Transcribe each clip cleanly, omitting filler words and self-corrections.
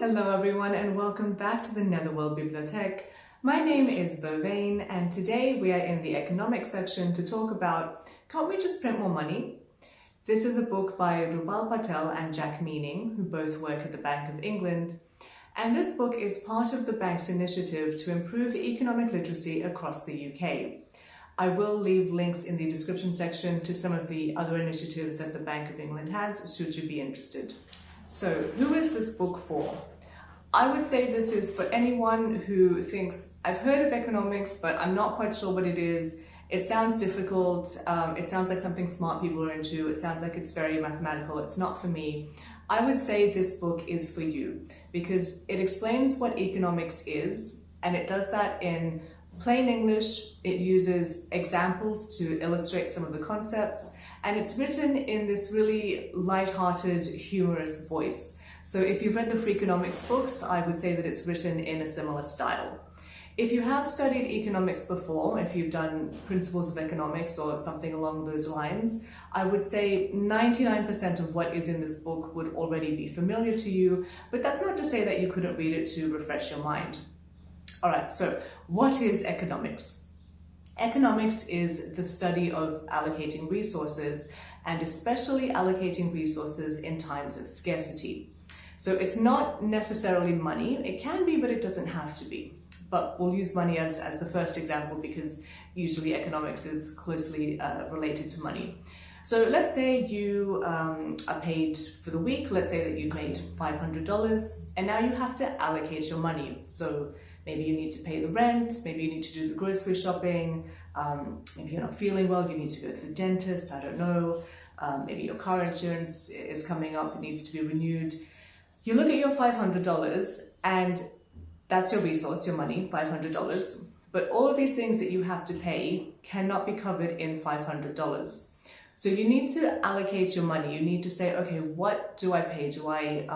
Hello everyone and welcome back to the Netherworld Bibliothek. My name is Vervain and today we are in the economics section to talk about can't we just print more money? This is a book by Rupal Patel and Jack Meaning, who both work at the Bank of England. And this book is part of the bank's initiative to improve economic literacy across the UK. I will leave links in the description section to some of the other initiatives that the Bank of England has, should you be interested. So, who is this book for? I would say this is for anyone who thinks, I've heard of economics, but I'm not quite sure what it is. It sounds difficult. It sounds like something smart people are into. It sounds like it's very mathematical. It's not for me. I would say this book is for you because it explains what economics is, and it does that in plain English. It uses examples to illustrate some of the concepts, and it's written in this really light-hearted, humorous voice. So if you've read the Freakonomics books, I would say that it's written in a similar style. If you have studied economics before, if you've done principles of economics or something along those lines, I would say 99% of what is in this book would already be familiar to you, but that's not to say that you couldn't read it to refresh your mind. All right, so what is economics? Economics is the study of allocating resources, and especially allocating resources in times of scarcity. So it's not necessarily money. It can be, but it doesn't have to be. But we'll use money as the first example because usually economics is closely related to money. So let's say you are paid for the week. Let's say that you've made $500 and now you have to allocate your money. So maybe you need to pay the rent, maybe you need to do the grocery shopping, maybe you're not feeling well, you need to go to the dentist, I don't know. Maybe your car insurance is coming up, it needs to be renewed. You look at your $500 and that's your resource, your money, $500. But all of these things that you have to pay cannot be covered in $500. So you need to allocate your money. You need to say, okay, what do I pay? Do I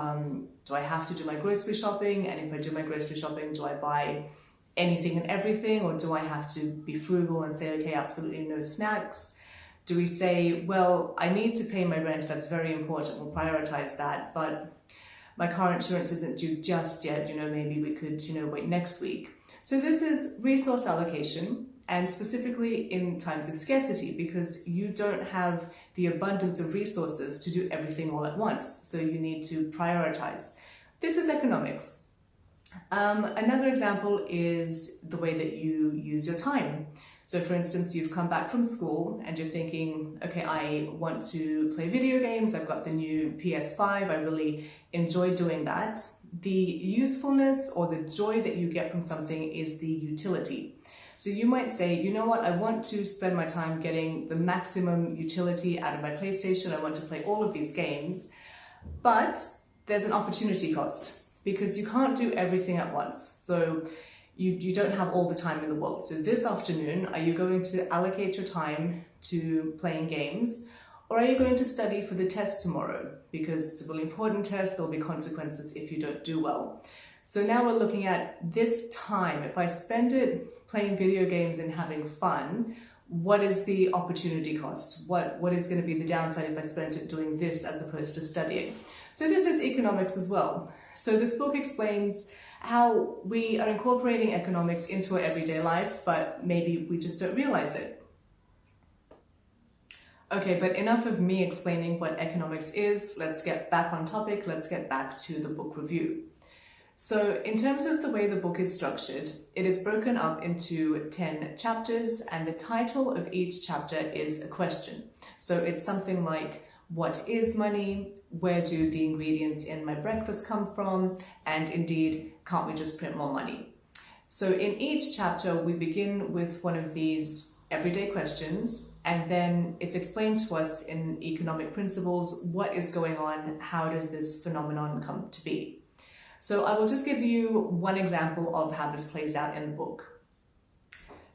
have to do my grocery shopping? And if I do my grocery shopping, do I buy anything and everything? Or do I have to be frugal and say, okay, absolutely no snacks? Do we say, well, I need to pay my rent, that's very important, we'll prioritize that, but my car insurance isn't due just yet, maybe we could, wait next week. So this is resource allocation, and specifically in times of scarcity, because you don't have the abundance of resources to do everything all at once. So you need to prioritize. This is economics. Another example is the way that you use your time. So for instance, you've come back from school and you're thinking, okay, I want to play video games. I've got the new PS5. I really enjoy doing that. The usefulness or the joy that you get from something is the utility. So you might say, you know what, I want to spend my time getting the maximum utility out of my PlayStation. I want to play all of these games, but there's an opportunity cost because you can't do everything at once. So you don't have all the time in the world. So this afternoon, are you going to allocate your time to playing games, or are you going to study for the test tomorrow? Because it's a really important test, there'll be consequences if you don't do well. So now we're looking at this time. If I spend it playing video games and having fun, what is the opportunity cost? What is going to be the downside if I spent it doing this as opposed to studying? So this is economics as well. So this book explains how we are incorporating economics into our everyday life, but maybe we just don't realize it. Okay, but enough of me explaining what economics is. Let's get back on topic. Let's get back to the book review. So in terms of the way the book is structured, it is broken up into 10 chapters, and the title of each chapter is a question. So it's something like, what is money? Where do the ingredients in my breakfast come from? And indeed, can't we just print more money? So in each chapter, we begin with one of these everyday questions, and then it's explained to us in economic principles what is going on, how does this phenomenon come to be. So I will just give you one example of how this plays out in the book.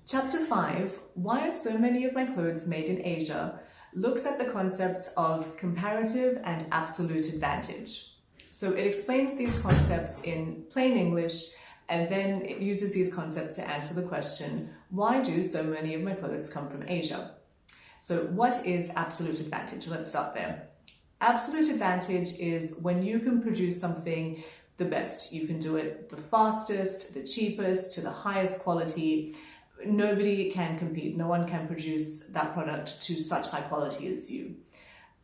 Chapter 5, Why are so many of my clothes made in Asia? Looks at the concepts of comparative and absolute advantage. So it explains these concepts in plain English, and then it uses these concepts to answer the question, why do so many of my clothes come from Asia? So what is absolute advantage? Let's start there. Absolute advantage is when you can produce something the the best. You can do it the fastest, the cheapest, to the highest quality. Nobody can compete. No one can produce that product to such high quality as you.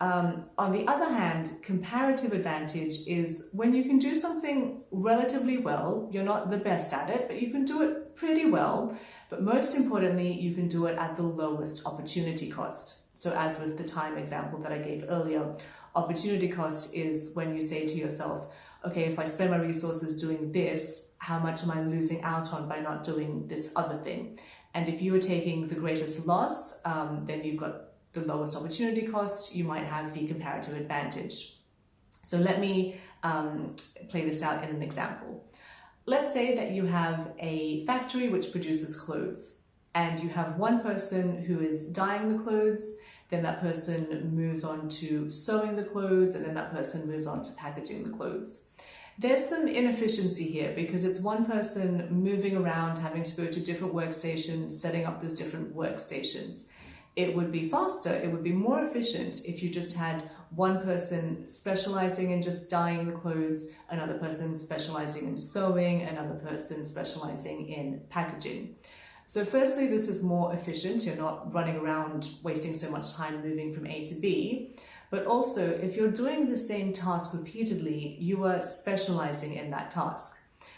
On the other hand, comparative advantage is when you can do something relatively well. You're not the best at it, but you can do it pretty well. But most importantly, you can do it at the lowest opportunity cost. So as with the time example that I gave earlier, opportunity cost is when you say to yourself, okay, if I spend my resources doing this, how much am I losing out on by not doing this other thing? And if you are taking the greatest loss, then you've got the lowest opportunity cost, you might have the comparative advantage. So let me play this out in an example. Let's say that you have a factory which produces clothes, and you have one person who is dyeing the clothes, then that person moves on to sewing the clothes, and then that person moves on to packaging the clothes. There's some inefficiency here because it's one person moving around, having to go to different workstations, setting up those different workstations. It would be faster, it would be more efficient if you just had one person specializing in just dyeing the clothes, another person specializing in sewing, another person specializing in packaging. So firstly, this is more efficient. You're not running around wasting so much time moving from A to B. But also, if you're doing the same task repeatedly, you are specializing in that task.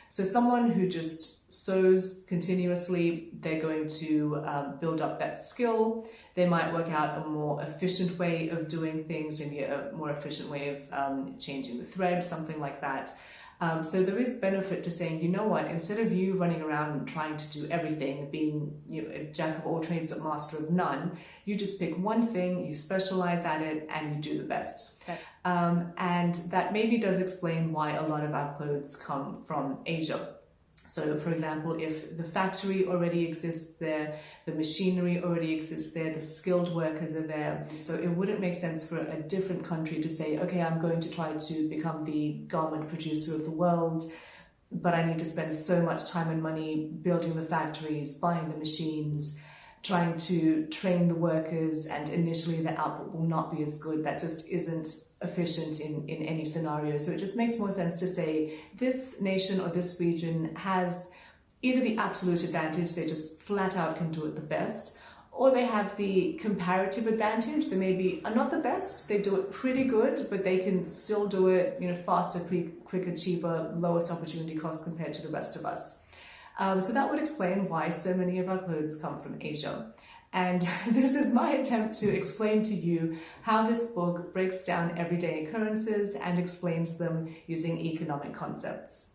So someone who just sews continuously, they're going to build up that skill. They might work out a more efficient way of doing things, maybe a more efficient way of changing the thread, something like that. So there is benefit to saying, you know what, instead of you running around and trying to do everything, being a jack of all trades but master of none, you just pick one thing, you specialize at it, and you do the best. Okay. And that maybe does explain why a lot of our clothes come from Asia. So, for example, if the factory already exists there, the machinery already exists there, the skilled workers are there, so it wouldn't make sense for a different country to say, okay, I'm going to try to become the garment producer of the world, but I need to spend so much time and money building the factories, buying the machines, trying to train the workers, and initially the output will not be as good. That just isn't efficient in any scenario. So it just makes more sense to say this nation or this region has either the absolute advantage, they just flat out can do it the best, or they have the comparative advantage. They maybe are not the best, they do it pretty good, but they can still do it, faster, quicker, cheaper, lowest opportunity cost compared to the rest of us. So that would explain why so many of our clothes come from Asia. And this is my attempt to explain to you how this book breaks down everyday occurrences and explains them using economic concepts.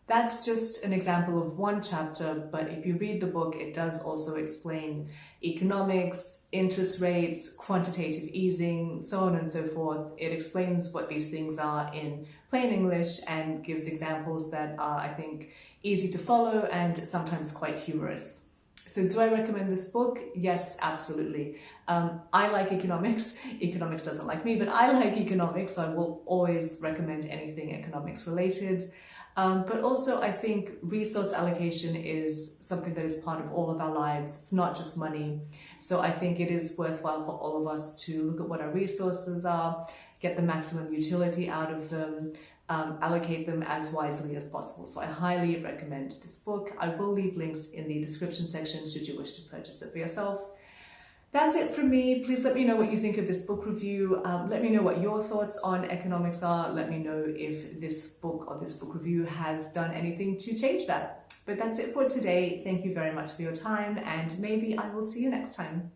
That's just an example of one chapter, but if you read the book, it does also explain economics, interest rates, quantitative easing, so on and so forth. It explains what these things are in plain English and gives examples that are, I think, easy to follow and sometimes quite humorous. So do I recommend this book? Yes, absolutely. I like economics. Economics doesn't like me, but I like economics, so I will always recommend anything economics related. But also I think resource allocation is something that is part of all of our lives. It's not just money. So I think it is worthwhile for all of us to look at what our resources are, get the maximum utility out of them, allocate them as wisely as possible. So I highly recommend this book. I will leave links in the description section should you wish to purchase it for yourself. That's it from me. Please let me know what you think of this book review. Let me know what your thoughts on economics are. Let me know if this book or this book review has done anything to change that. But that's it for today. Thank you very much for your time, and maybe I will see you next time.